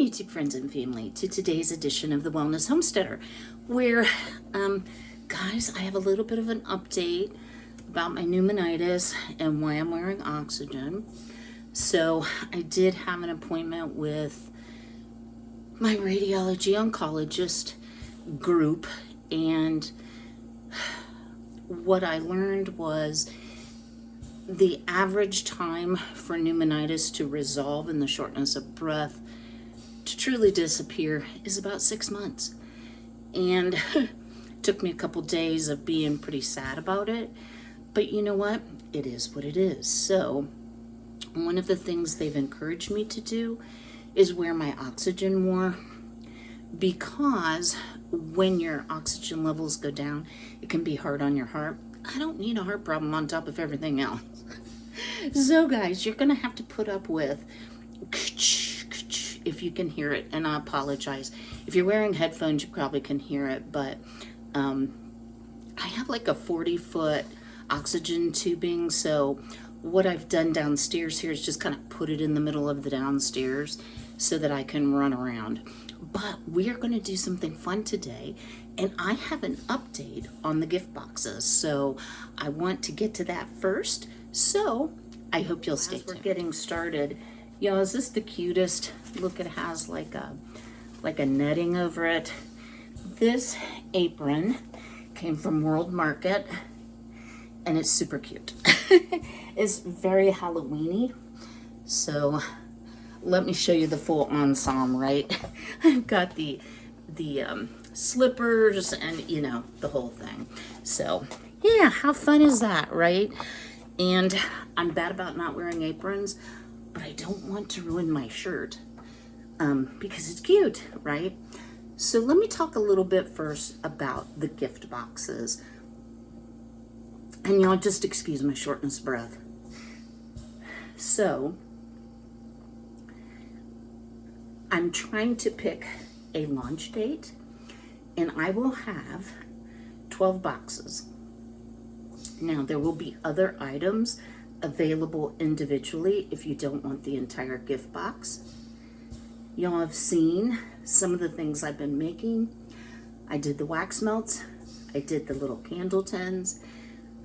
YouTube friends and family, to today's edition of the Wellness Homesteader, where, guys, I have a little bit of an update about my pneumonitis and why I'm wearing oxygen. So I did have an appointment with my radiology oncologist group, and what I learned was the average time for pneumonitis to resolve and the shortness of breath to truly disappear is about 6 months. And it took me a couple days of being pretty sad about it, but you know what? It is what it is. So one of the things they've encouraged me to do is wear my oxygen more, because when your oxygen levels go down, it can be hard on your heart. I don't need a heart problem on top of everything else. So guys, you're gonna have to put up with, if you can hear it, and I apologize. If you're wearing headphones, you probably can hear it, but I have like a 40-foot oxygen tubing, so what I've done downstairs here is just kind of put it in the middle of the downstairs so that I can run around. But we are going to do something fun today, and I have an update on the gift boxes, so I want to get to that first. So I hope you'll stay tuned. We're getting started. Y'all, is this the cutest? Look, it has like a netting over it. This apron came from World Market, and it's super cute. It's very Halloween-y. So let me show you the full ensemble, right? I've got the slippers and, you know, the whole thing. So yeah, how fun is that, right? And I'm bad about not wearing aprons, but I don't want to ruin my shirt because it's cute, right? So let me talk a little bit first about the gift boxes. And y'all just excuse my shortness of breath. So I'm trying to pick a launch date, and I will have 12 boxes. Now, there will be other items available individually if you don't want the entire gift box. Y'all have seen some of the things I've been making. I did the wax melts. I did the little candle tins.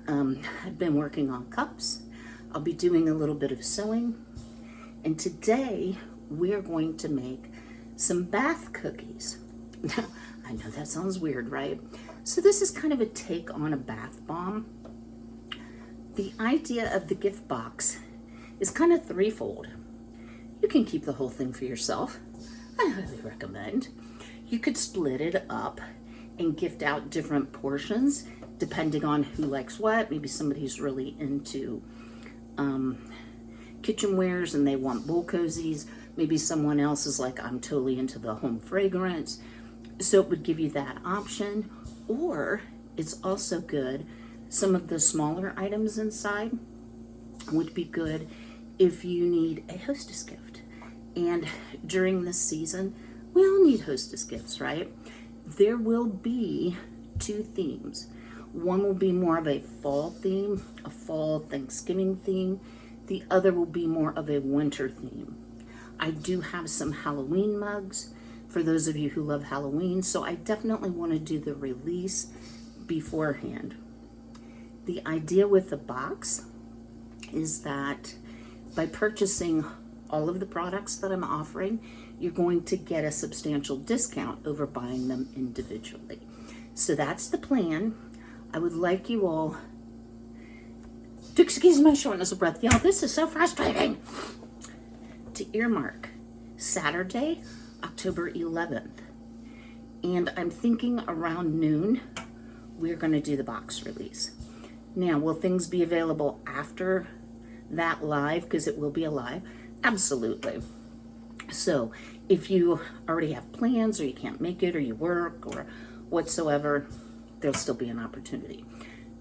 I've been working on cups. I'll be doing a little bit of sewing. And today we're going to make some bath cookies. Now, I know that sounds weird, right? So this is kind of a take on a bath bomb. The idea of the gift box is kind of threefold. You can keep the whole thing for yourself. I highly recommend. You could split it up and gift out different portions depending on who likes what. Maybe somebody's really into kitchenwares and they want bowl cozies. Maybe someone else is like, I'm totally into the home fragrance. So it would give you that option. Or it's also good, some of the smaller items inside would be good if you need a hostess gift. And during this season, we all need hostess gifts, right? There will be two themes. One will be more of a fall theme, a fall Thanksgiving theme. The other will be more of a winter theme. I do have some Halloween mugs for those of you who love Halloween, so I definitely want to do the release beforehand. The idea with the box is that by purchasing all of the products that I'm offering, you're going to get a substantial discount over buying them individually. So that's the plan. I would like you all to excuse my shortness of breath. Y'all, this is so frustrating. To earmark Saturday, October 11th. And I'm thinking around noon, we're going to do the box release. Now, will things be available after that live? Because it will be a live. Absolutely. So if you already have plans or you can't make it or you work or whatsoever, there'll still be an opportunity.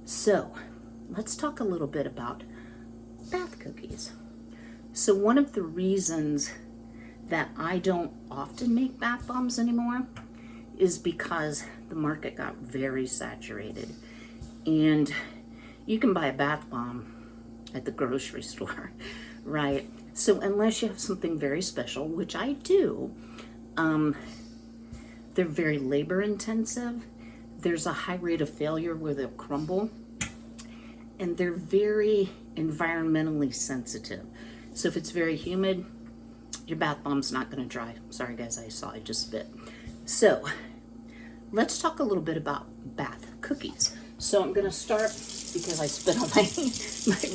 So let's talk a little bit about bath cookies. So one of the reasons that I don't often make bath bombs anymore is because the market got very saturated. And you can buy a bath bomb at the grocery store, right? So unless you have something very special, which I do, They're very labor intensive. There's a high rate of failure where they'll crumble. And they're very environmentally sensitive. So if it's very humid, your bath bomb's not going to dry. Sorry guys, I just spit. So let's talk a little bit about bath cookies. So I'm going to start, because I spit on my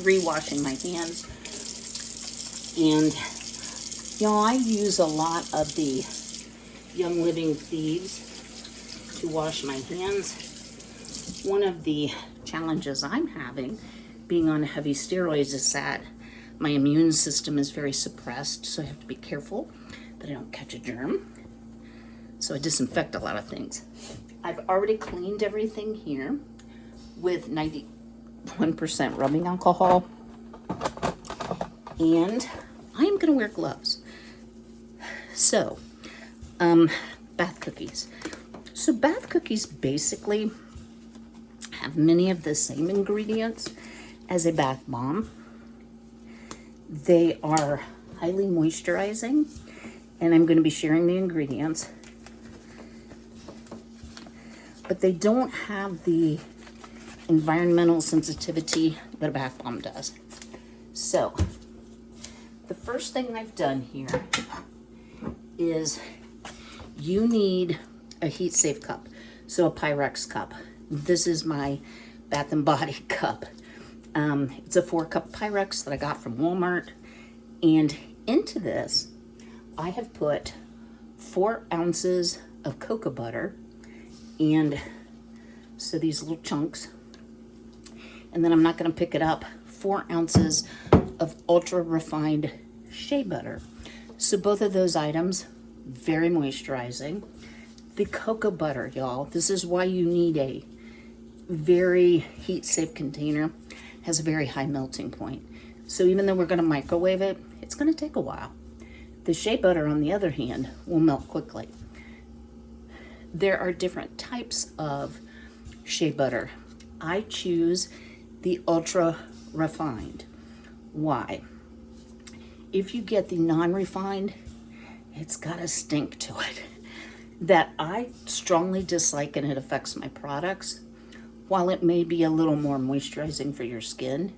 rewashing my hands. And y'all, I use a lot of the Young Living Thieves to wash my hands. One of the challenges I'm having being on heavy steroids is that my immune system is very suppressed, so I have to be careful that I don't catch a germ. So I disinfect a lot of things. I've already cleaned everything here with 91% rubbing alcohol, and I am going to wear gloves. So, bath cookies. So bath cookies basically have many of the same ingredients as a bath bomb. They are highly moisturizing, and I'm going to be sharing the ingredients. But they don't have the environmental sensitivity that a bath bomb does. So, the first thing I've done here is you need a heat safe cup. So a Pyrex cup. This is my Bath & Body cup. It's a 4-cup Pyrex that I got from Walmart. And into this, I have put 4 ounces of cocoa butter. And so these little chunks. And then I'm not going to pick it up. 4 ounces of ultra refined shea butter. So both of those items, very moisturizing. The cocoa butter, y'all, this is why you need a very heat safe container. Has a very high melting point. So even though we're going to microwave it, it's going to take a while. The shea butter, on the other hand, will melt quickly. There are different types of shea butter. I choose the ultra refined. Why? If you get the non-refined, it's got a stink to it that I strongly dislike, and it affects my products. While it may be a little more moisturizing for your skin,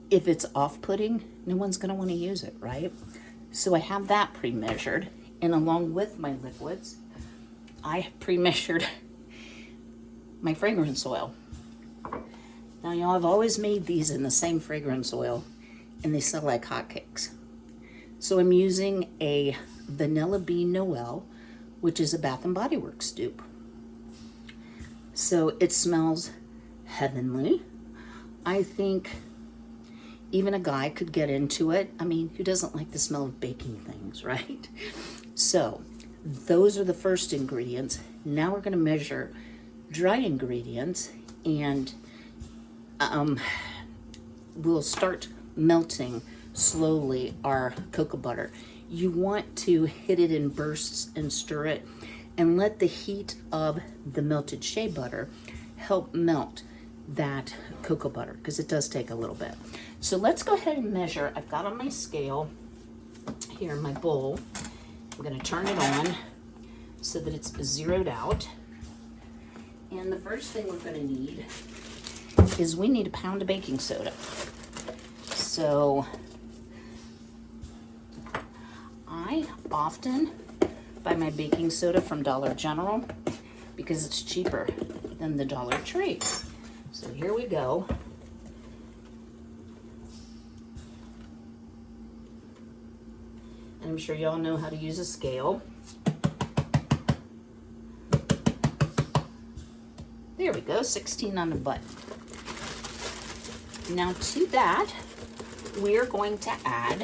if it's off-putting, no one's going to want to use it, right? So I have that pre-measured, and along with my liquids, I have pre-measured my fragrance oil. Now, y'all, I've always made these in the same fragrance oil, and they sell like hotcakes. So I'm using a Vanilla Bean Noel, which is a Bath & Body Works dupe. So it smells heavenly. I think even a guy could get into it. I mean, who doesn't like the smell of baking things, right? So those are the first ingredients. Now we're going to measure dry ingredients, and we'll start melting slowly our cocoa butter. You want to hit it in bursts and stir it, and let the heat of the melted shea butter help melt that cocoa butter, because it does take a little bit. So let's go ahead and measure. I've got on my scale here in my bowl. I'm going to turn it on so that it's zeroed out. And the first thing we're going to need is we need a pound of baking soda. So I often buy my baking soda from Dollar General because it's cheaper than the Dollar Tree. So here we go. And I'm sure y'all know how to use a scale. There we go, 16 on the butt. Now to that, we are going to add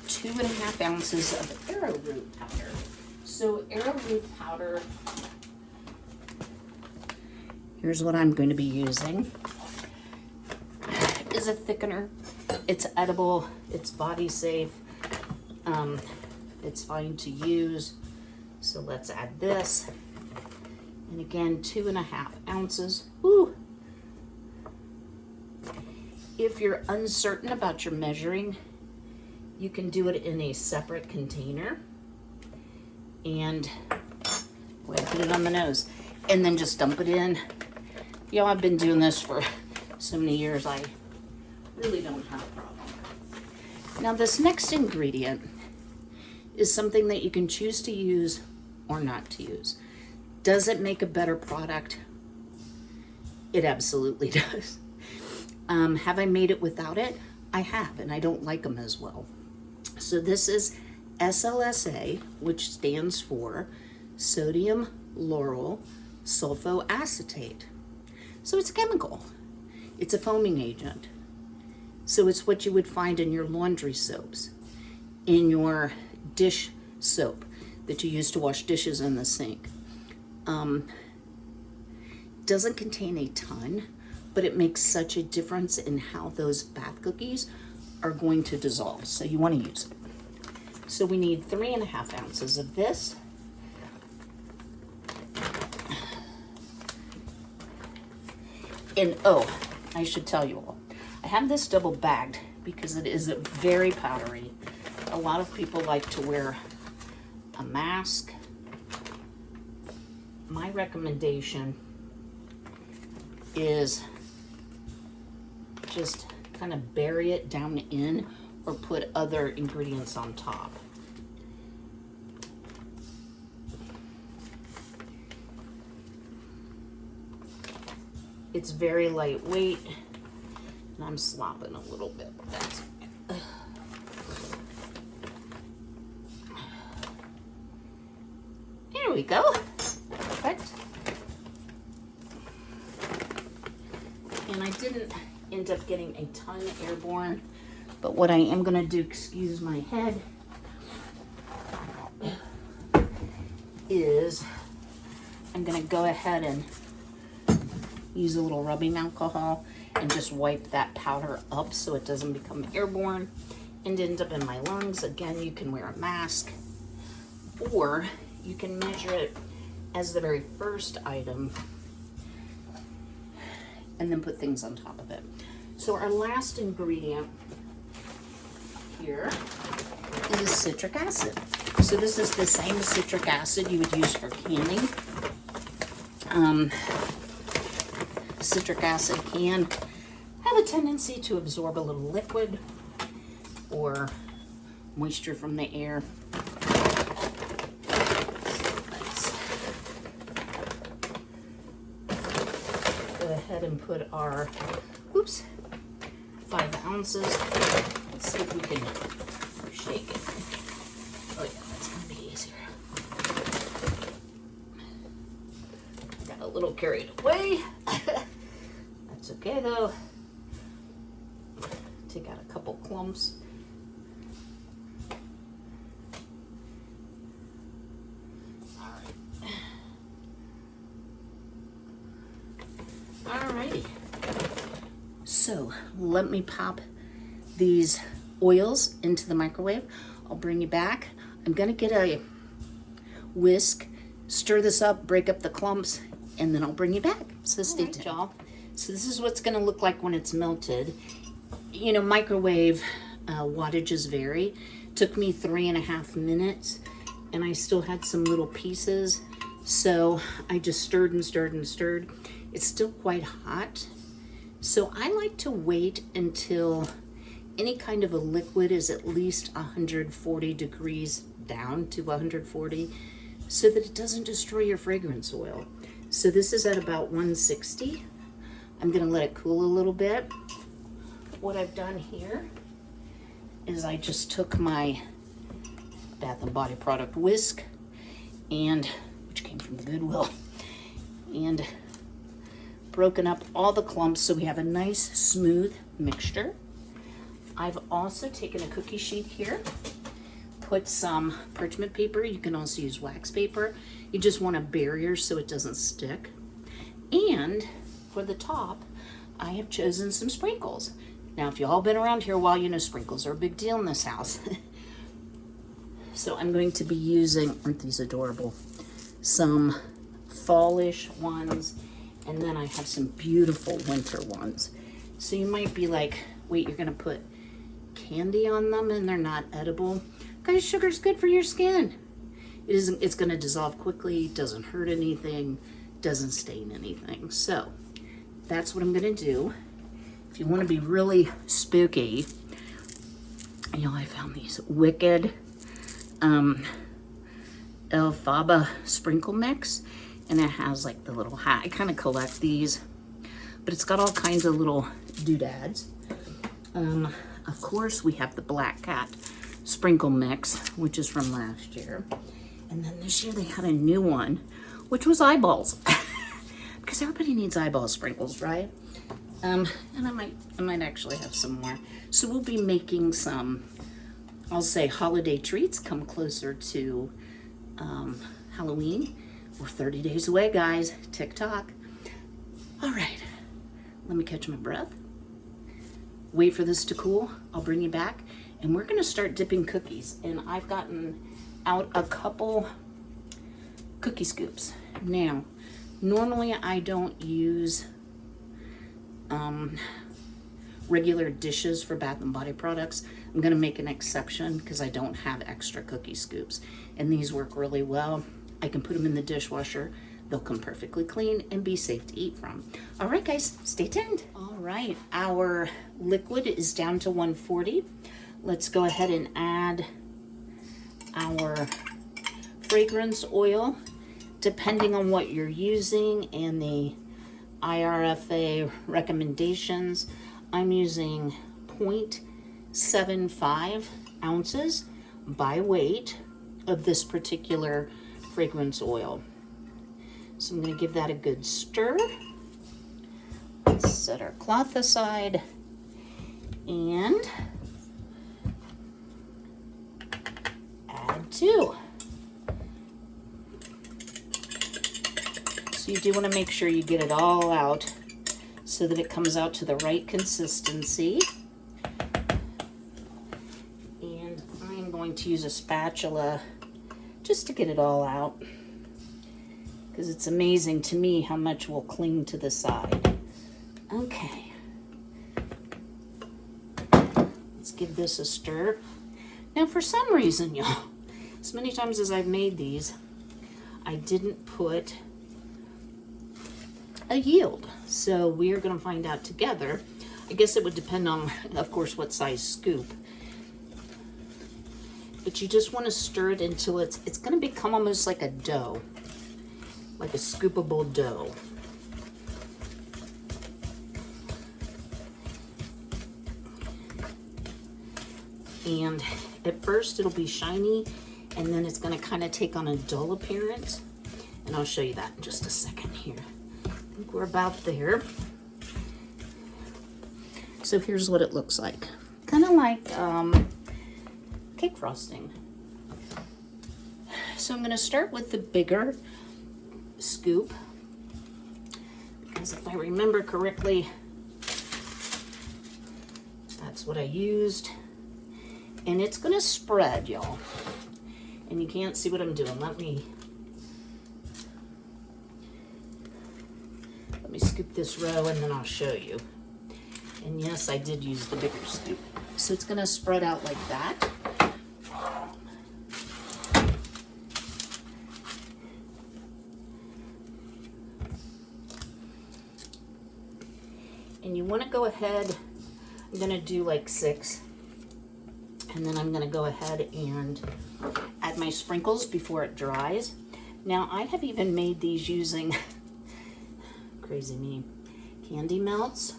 2.5 ounces of arrowroot powder. So arrowroot powder, here's what I'm going to be using, is a thickener. It's edible, it's body safe, it's fine to use. So let's add this. And again, 2.5 ounces. Woo. If you're uncertain about your measuring, you can do it in a separate container. and go ahead and put it on the nose. And then just dump it in. Y'all, I've been doing this for so many years, I really don't have a problem. Now this next ingredient is something that you can choose to use or not to use. Does it make a better product? It absolutely does. Have I made it without it? I have, and I don't like them as well. So this is SLSA, which stands for sodium lauryl sulfoacetate. So it's a chemical. It's a foaming agent. So it's what you would find in your laundry soaps, in your dish soap that you use to wash dishes in the sink. Doesn't contain a ton, but it makes such a difference in how those bath cookies are going to dissolve. So you want to use it. So we need 3.5 ounces of this. And oh, I should tell you all, I have this double bagged because it is very powdery. A lot of people like to wear a mask. My recommendation is just kind of bury it down in or put other ingredients on top. It's very lightweight, and I'm slopping a little bit. That's there we go. Perfect. And I didn't end up getting a ton airborne, but what I am gonna do, excuse my head, is I'm gonna go ahead and use a little rubbing alcohol and just wipe that powder up so it doesn't become airborne and end up in my lungs. Again, you can wear a mask, or you can measure it as the very first item and then put things on top of it. So our last ingredient here is citric acid. So this is the same citric acid you would use for canning. Citric acid can have a tendency to absorb a little liquid or moisture from the air. So let's go ahead and put our, 5 ounces. Let's see if we can shake it. Oh yeah, that's gonna be easier. I got a little carried away. That's okay though. Take out a couple clumps. Alrighty. So let me pop these oils into the microwave. I'll bring you back. I'm gonna get a whisk, stir this up, break up the clumps, and then I'll bring you back. So stay tuned, y'all. So this is what's gonna look like when it's melted. You know, microwave wattages vary. Took me 3.5 minutes, and I still had some little pieces. So I just stirred and stirred and stirred. It's still quite hot. So I like to wait until any kind of a liquid is at least 140 degrees down to 140 so that it doesn't destroy your fragrance oil. So this is at about 160. I'm gonna let it cool a little bit. What I've done here is I just took my Bath & Body product whisk, and which came from the Goodwill, and broken up all the clumps so we have a nice smooth mixture. I've also taken a cookie sheet here, put some parchment paper. You can also use wax paper. You just want a barrier so it doesn't stick. And for the top, I have chosen some sprinkles. Now, if you've all been around here a while, you know sprinkles are a big deal in this house. So I'm going to be using, aren't these adorable, some fallish ones, and then I have some beautiful winter ones. So you might be like, wait, you're gonna put candy on them and they're not edible? Guys, sugar's good for your skin. it's going to dissolve quickly, doesn't hurt anything, doesn't stain anything. So that's what I'm going to do. If you want to be really spooky, you know, I found these wicked Elphaba sprinkle mix, and it has like the little hat. I kind of collect these, but it's got all kinds of little doodads. Of course, we have the Black Cat sprinkle mix, which is from last year. And then this year they had a new one, which was eyeballs. Because everybody needs eyeball sprinkles, right? And I might actually have some more. So we'll be making some, I'll say, holiday treats. Come closer to Halloween. We're 30 days away, guys. Tick-tock. All right. Let me catch my breath. Wait for this to cool. I'll bring you back. And we're going to start dipping cookies. And I've gotten out a couple cookie scoops. Now, normally I don't use regular dishes for Bath and Body products. I'm going to make an exception because I don't have extra cookie scoops. And these work really well. I can put them in the dishwasher. They'll come perfectly clean and be safe to eat from. All right, guys, stay tuned. All right, our liquid is down to 140. Let's go ahead and add our fragrance oil. Depending on what you're using and the IRFA recommendations, I'm using 0.75 ounces by weight of this particular fragrance oil. So I'm going to give that a good stir. Let's set our cloth aside and add 2. So you do want to make sure you get it all out so that it comes out to the right consistency. And I'm going to use a spatula just to get it all out, because it's amazing to me how much will cling to the side. Okay. Let's give this a stir. Now, for some reason, y'all, as many times as I've made these, I didn't put a yield. So we are going to find out together. I guess it would depend on, of course, what size scoop. But you just want to stir it until it's going to become almost like a dough, like a scoopable dough. And at first it'll be shiny, and then it's going to kind of take on a dull appearance. And I'll show you that in just a second here. I think we're about there. So here's what it looks like. Kind of like cake frosting. So I'm going to start with the bigger scoop, because if I remember correctly, that's what I used. And it's going to spread, y'all. And you can't see what I'm doing. Let me scoop this row and then I'll show you. And yes, I did use the bigger scoop. So it's going to spread out like that. And you want to go ahead, I'm going to do like 6. And then I'm going to go ahead and add my sprinkles before it dries. Now, I have even made these using, crazy me, candy melts,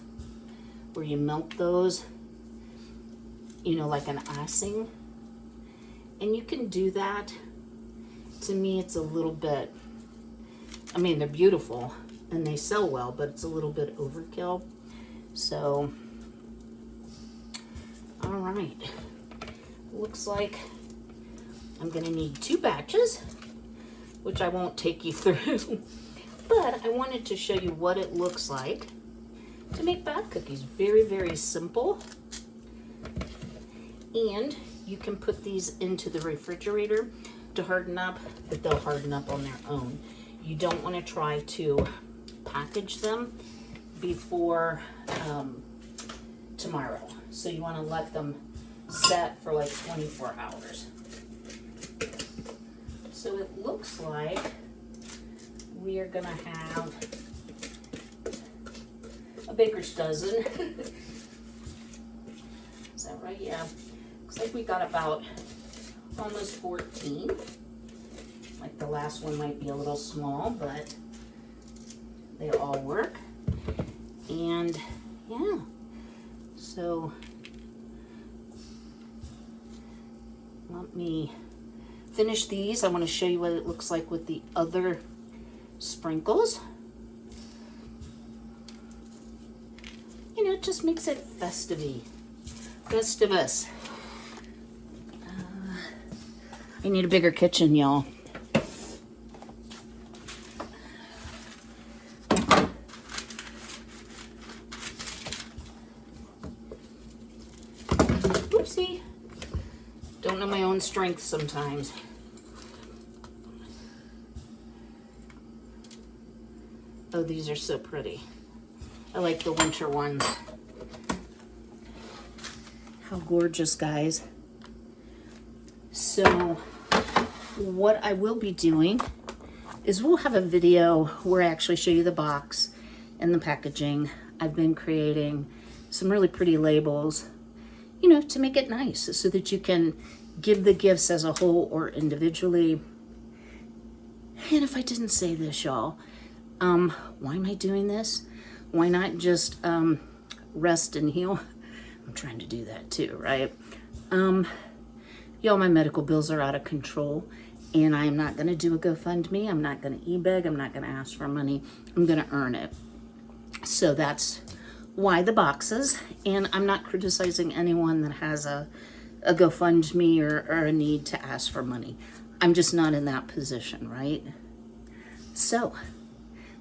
where you melt those, you know, like an icing. And you can do that. To me, it's a little bit, I mean, they're beautiful and they sell well, but it's a little bit overkill. So, all right. Looks like I'm going to need 2 batches, which I won't take you through. But I wanted to show you what it looks like to make bath cookies. Very, very simple. And you can put these into the refrigerator to harden up, but they'll harden up on their own. You don't want to try to package them before tomorrow. So you want to let them set for like 24 hours. So it looks like we are gonna have a baker's dozen. Is that right? Yeah. Looks like we got about almost 14. Like the last one might be a little small, but they all work. And yeah, so let me finish these. I want to show you what it looks like with the other sprinkles. You know, it just makes it festivus. I need a bigger kitchen, y'all. Oopsie. Don't know my own strength sometimes. Oh, these are so pretty. I like the winter ones. How gorgeous, guys. So what I will be doing is we'll have a video where I actually show you the box and the packaging. I've been creating some really pretty labels, you know, to make it nice so that you can give the gifts as a whole or individually. And if I didn't say this, y'all, why am I doing this? Why not just rest and heal? I'm trying to do that too, right? Y'all, my medical bills are out of control, and I am not going to do a GoFundMe. I'm not going to e-beg. I'm not going to ask for money. I'm going to earn it. So that's why the boxes, and I'm not criticizing anyone that has a GoFundMe or a need to ask for money. I'm just not in that position, right? So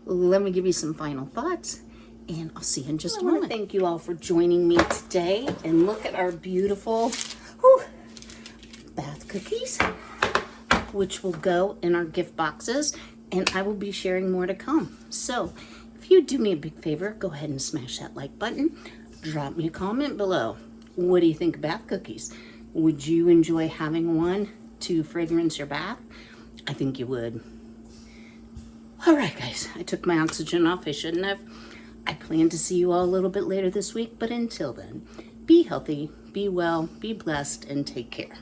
let me give you some final thoughts, and I'll see you in just a moment. Thank you all for joining me today, and look at our beautiful bath cookies, which will go in our gift boxes, and I will be sharing more to come. So if you do me a big favor, go ahead and smash that like button. Drop me a comment below. What do you think of bath cookies? Would you enjoy having one to fragrance your bath? I think you would. All right, guys, I took my oxygen off. I shouldn't have. I plan to see you all a little bit later this week, but until then, be healthy, be well, be blessed, and take care.